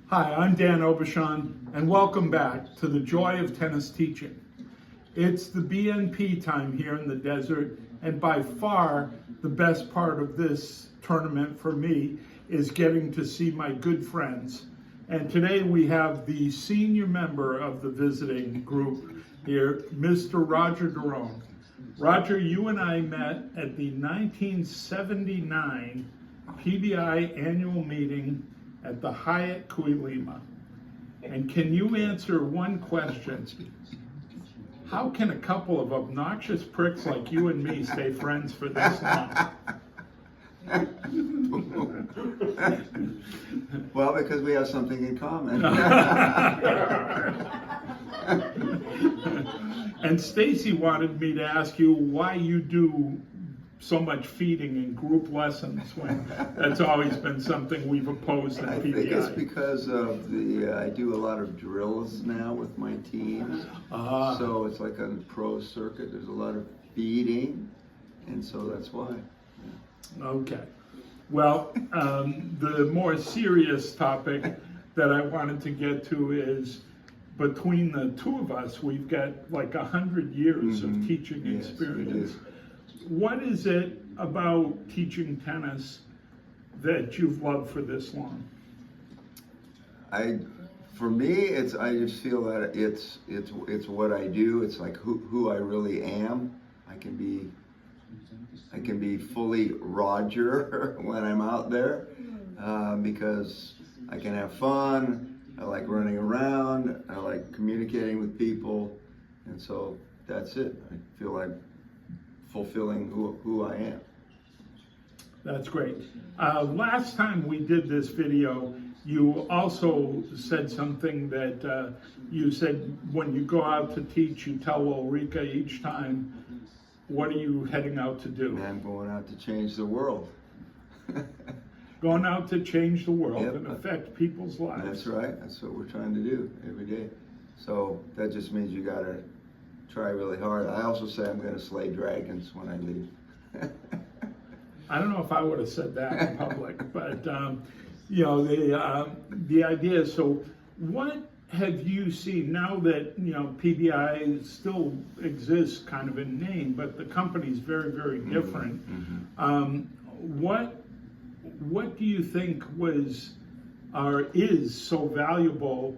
Hi, I'm Dan Obashan, and welcome back to the Joy of Tennis Teaching. It's the BNP time here in the desert, and by far the best part of this tournament for me is getting to see my good friends. And today we have the senior member of the visiting group here, Mr. Roger Darrohn. Roger, you and I met at the 1979 PBI annual meeting at the Hyatt Kuilima. And can you answer one question? How can a couple of obnoxious pricks like you and me stay friends for this long? Well, because we have something in common. And Stacy wanted me to ask you why you do so much feeding in group lessons when that's always been something we've opposed in PBI. I think it's because of I do a lot of drills now with my teams. So it's like on the pro circuit, there's a lot of feeding, and so that's why. Yeah. Okay. Well, the more serious topic that I wanted to get to is between the two of us, we've got like 100 years of teaching experience. What is it about teaching tennis that you've loved for this long? For me, I just feel that it's what I do. It's like who I really am. I can be fully Roger when I'm out there because I can have fun. I like running around. I like communicating with people, and so that's it. I feel like fulfilling who I am. That's great. Last time we did this video, you also said something that you said when you go out to teach, you tell Ulrika each time, what are you heading out to do? I'm going out to change the world. Going out to change the world and affect people's lives. That's right. That's what we're trying to do every day. So that just means you got to try really hard. I also say I'm going to slay dragons when I leave. I don't know if I would have said that in public, but you know, the idea is, so what have you seen now that, you know, PBI still exists kind of in name, but the company's very, very different. What do you think was or is so valuable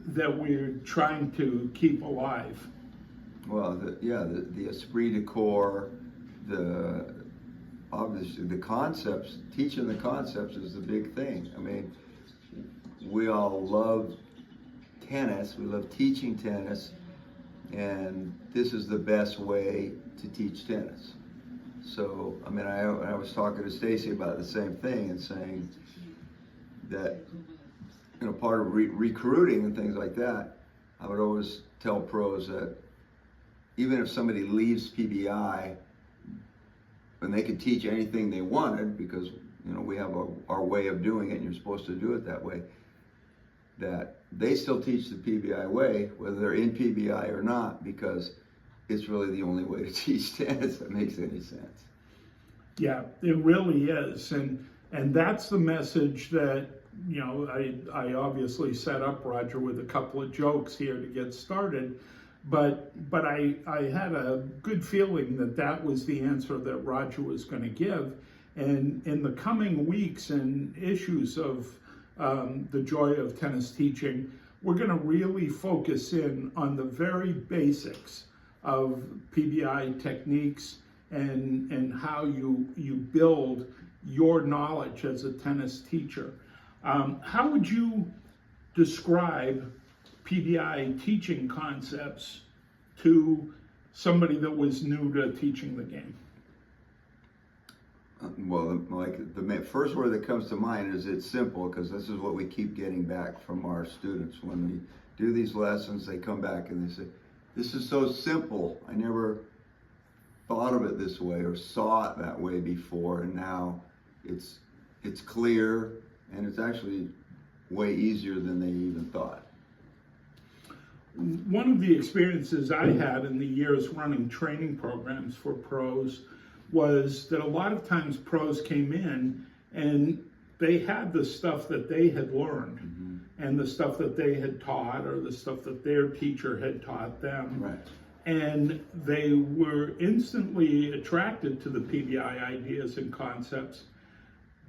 that we're trying to keep alive? Well, the esprit de corps, obviously the concepts, teaching the concepts is the big thing. I mean, we all love tennis, we love teaching tennis, and this is the best way to teach tennis. So, I mean, I was talking to Stacy about the same thing and saying that, you know, part of recruiting and things like that, I would always tell pros that even if somebody leaves PBI, and they could teach anything they wanted because, you know, we have our way of doing it and you're supposed to do it that way, that they still teach the PBI way, whether they're in PBI or not, because it's really the only way to teach tennis that makes any sense. Yeah, it really is. And that's the message that, you know, I obviously set up Roger with a couple of jokes here to get started. But I had a good feeling that was the answer that Roger was going to give. And in the coming weeks and issues of the Joy of Tennis Teaching, we're going to really focus in on the very basics of PBI techniques and how you build your knowledge as a tennis teacher. How would you describe PBI teaching concepts to somebody that was new to teaching the game? Well, like the first word that comes to mind is it's simple, because this is what we keep getting back from our students. When we do these lessons, they come back and they say, this is so simple. I never thought of it this way or saw it that way before, and now it's clear and it's actually way easier than they even thought. One of the experiences I had in the years running training programs for pros was that a lot of times pros came in and they had the stuff that they had learned, and the stuff that they had taught or the stuff that their teacher had taught them. Right. And they were instantly attracted to the PBI ideas and concepts.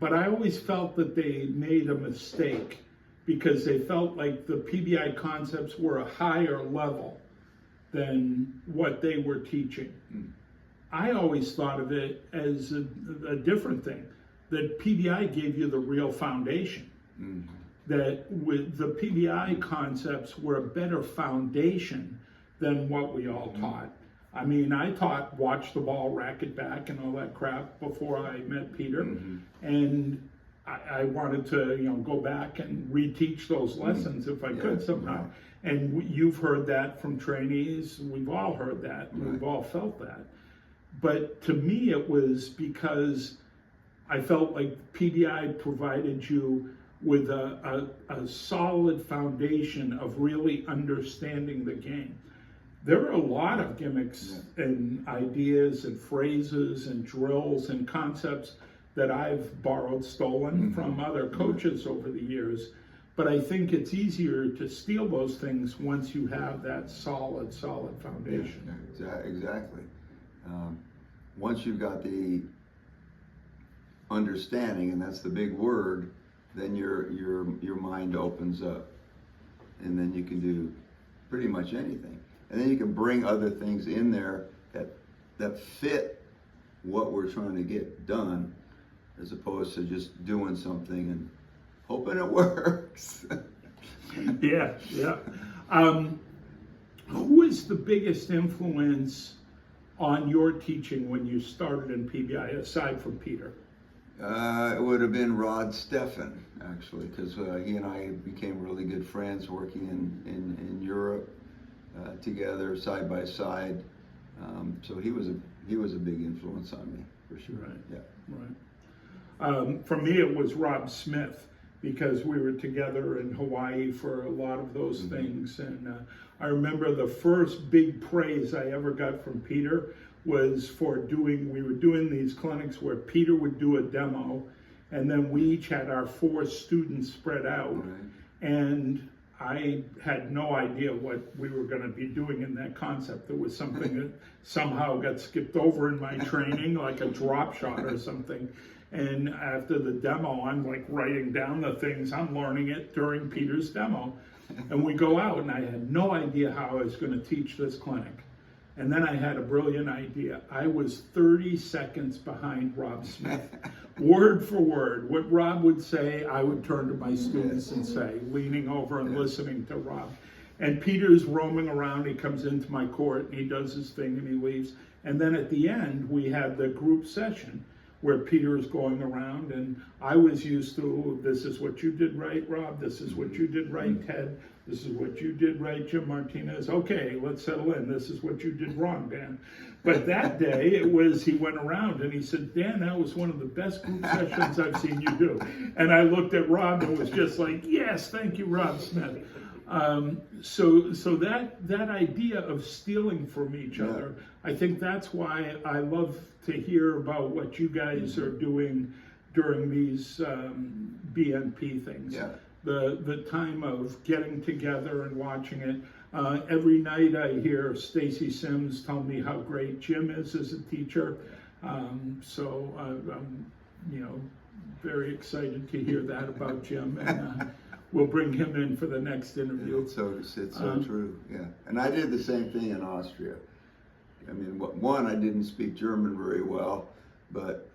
But I always felt that they made a mistake because they felt like the PBI concepts were a higher level than what they were teaching. I always thought of it as a different thing, that PBI gave you the real foundation. That with the PBI concepts were a better foundation than what we all taught. I mean, I taught watch the ball, rack it back, and all that crap before I met Peter, and I wanted to, go back and reteach those lessons if I could somehow. And you've heard that from trainees. We've all heard that. We've all felt that. But to me, it was because I felt like PBI provided you with a solid foundation of really understanding the game. There are a lot of gimmicks and ideas and phrases and drills and concepts that I've borrowed, stolen from other coaches over the years. But I think it's easier to steal those things once you have that solid foundation. Yeah, exactly. Once you've got the understanding, and that's the big word, then your mind opens up, and then you can do pretty much anything. And then you can bring other things in there that fit what we're trying to get done, as opposed to just doing something and hoping it works. Yeah. Who is the biggest influence on your teaching when you started in PBI, aside from Peter? It would have been Rod Steffen, actually, because he and I became really good friends working in Europe together, side by side. So he was a big influence on me, for sure. Right. For me, it was Rob Smith, because we were together in Hawaii for a lot of those things. And I remember the first big praise I ever got from Peter was we were doing these clinics where Peter would do a demo, and then we each had our 4 students spread out. And I had no idea what we were going to be doing in that concept. There was something that somehow got skipped over in my training, like a drop shot or something. And after the demo, I'm like writing down the things. I'm learning it during Peter's demo. And we go out, and I had no idea how I was going to teach this clinic. And then I had a brilliant idea. I was 30 seconds behind Rob Smith. Word for word, what Rob would say, I would turn to my students and say, leaning over and listening to Rob. And Peter's roaming around. He comes into my court, and he does his thing, and he leaves. And then at the end, we had the group session where Peter is going around, and I was used to, this is what you did right, Rob, this is what you did right, Ted, this is what you did right, Jim Martinez, okay, let's settle in, this is what you did wrong, Dan. But that day, he went around and he said, Dan, that was one of the best group sessions I've seen you do. And I looked at Rob and was just like, yes, thank you, Rob Smith. So that idea of stealing from each other, I think that's why I love to hear about what you guys are doing during these BNP things. The time of getting together and watching it. Every night I hear Stacy Sims tell me how great Jim is as a teacher. So I'm very excited to hear that about Jim. And, we'll bring him in for the next interview. It's so true, yeah. And I did the same thing in Austria. I mean, one, I didn't speak German very well, but,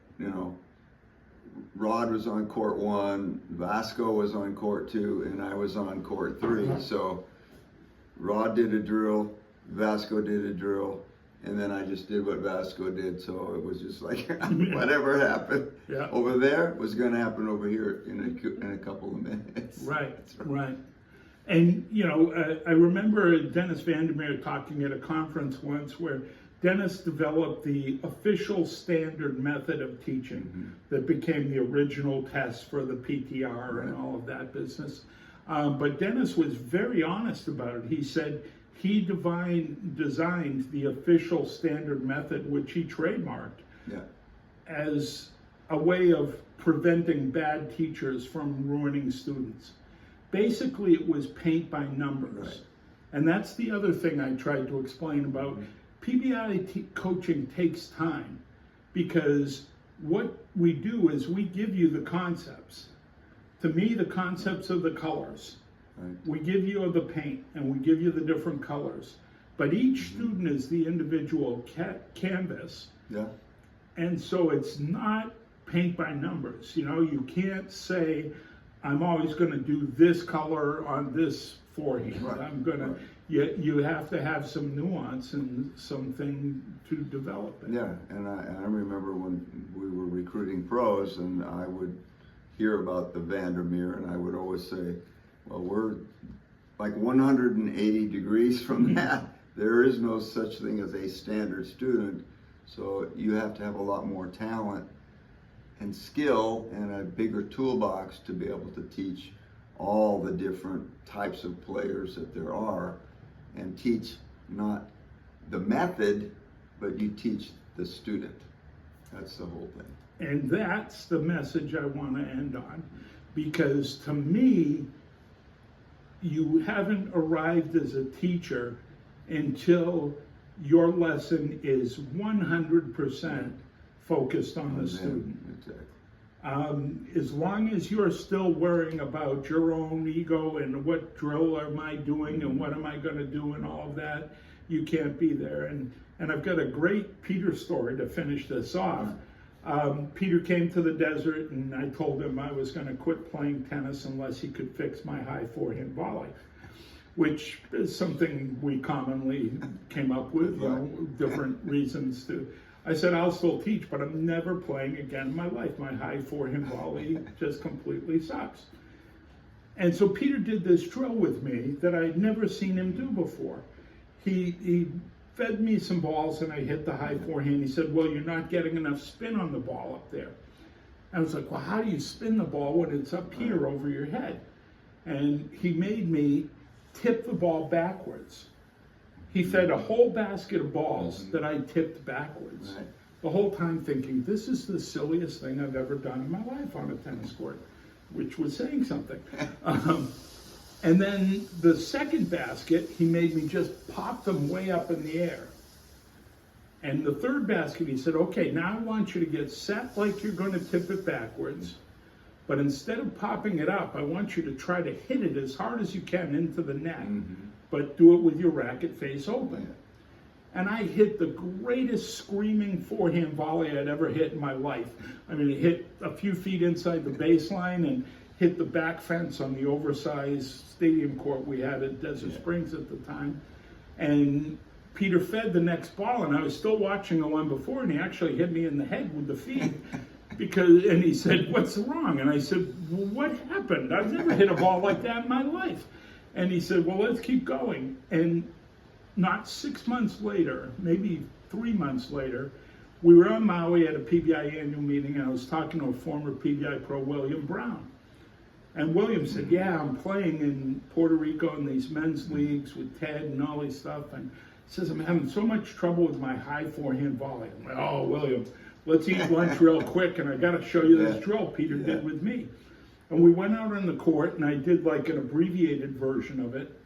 Rod was on court 1, Vasco was on court 2, and I was on court 3. So Rod did a drill, Vasco did a drill, and then I just did what Vasco did. So it was just like, whatever happened over there was going to happen over here in a couple of minutes. Right. And, I remember Dennis Vandermeer talking at a conference once where Dennis developed the official standard method of teaching that became the original test for the PTR and all of that business. But Dennis was very honest about it. He said he designed the official standard method, which he trademarked, as a way of preventing bad teachers from ruining students. basically it was paint by numbers. Right. And that's the other thing I tried to explain about PBI coaching takes time, because what we do is we give you the concepts. To me, the concepts are the colors. Right. We give you the paint and we give you the different colors. But each student is the individual canvas. Yeah. And so it's not paint by numbers. You know, you can't say, I'm always going to do this color on this forehand. Right. I'm going to, you have to have some nuance and something to develop it. Yeah, and I remember when we were recruiting pros, and I would hear about the Vandermeer, and I would always say, well, we're like 180 degrees from that. There is no such thing as a standard student, so you have to have a lot more talent and skill and a bigger toolbox to be able to teach all the different types of players that there are, and teach not the method, but you teach the student. That's the whole thing. And that's the message I want to end on, because to me, you haven't arrived as a teacher until your lesson is 100% focused on the student. Exactly. As long as you're still worrying about your own ego and what drill am I doing and what am I going to do and all of that, you can't be there. And I've got a great Peter story to finish this off. Peter came to the desert, and I told him I was going to quit playing tennis unless he could fix my high forehand volley, which is something we commonly came up with, you know, different reasons to. I said, I'll still teach, but I'm never playing again in my life. My high forehand volley just completely sucks. And so Peter did this drill with me that I'd never seen him do before. He fed me some balls and I hit the high forehand. He said, well, you're not getting enough spin on the ball up there. I was like, well, how do you spin the ball when it's up here over your head? And he made me tip the ball backwards. He fed a whole basket of balls that I tipped backwards. Right. The whole time thinking, this is the silliest thing I've ever done in my life on a tennis court, which was saying something. And then the second basket, he made me just pop them way up in the air. And the third basket, he said, okay, now I want you to get set like you're going to tip it backwards. But instead of popping it up, I want you to try to hit it as hard as you can into the net, but do it with your racket face open. And I hit the greatest screaming forehand volley I'd ever hit in my life. I mean, it hit a few feet inside the baseline and hit the back fence on the oversized stadium court we had at Desert Springs at the time. And Peter fed the next ball, and I was still watching the one before, and he actually hit me in the head with the feed. And he said, what's wrong? And I said, well, what happened? I've never hit a ball like that in my life. And he said, well, let's keep going. And not 6 months later, maybe 3 months later, we were on Maui at a PBI annual meeting, and I was talking to a former PBI pro, William Brown. And William said, yeah, I'm playing in Puerto Rico in these men's leagues with Ted and all this stuff. And he says, I'm having so much trouble with my high forehand volley. I'm like, oh, William, let's eat lunch real quick, and I got to show you this drill Peter did with me. And we went out on the court, and I did like an abbreviated version of it.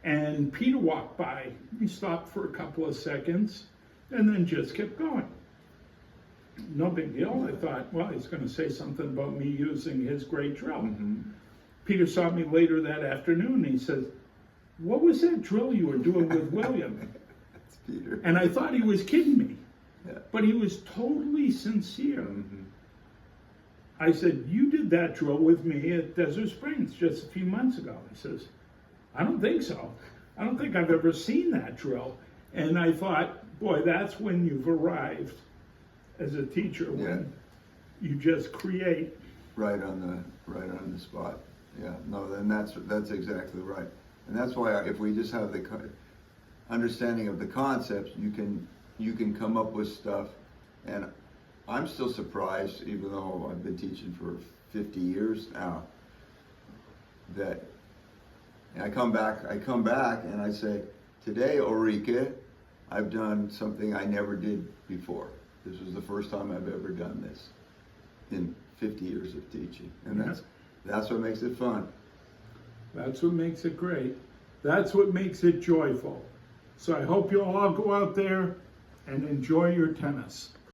And Peter walked by. He stopped for a couple of seconds, and then just kept going. No big deal. I thought, well, he's going to say something about me using his great drill. Peter saw me later that afternoon, and he said, what was that drill you were doing with William? It's Peter. And I thought he was kidding me. But he was totally sincere. I said, you did that drill with me at Desert Springs just a few months ago. He says, I don't think so. I don't think I've ever seen that drill. And I thought, boy, that's when you've arrived as a teacher, when you just create. Right on the spot. Yeah, no, then that's exactly right. And that's why if we just have the understanding of the concepts, you can come up with stuff. And I'm still surprised, even though I've been teaching for 50 years now, that I come back and I say, today, Ulrike, I've done something I never did before. This was the first time I've ever done this in 50 years of teaching. And that's what makes it fun. That's what makes it great. That's what makes it joyful. So I hope you all go out there and enjoy your tennis.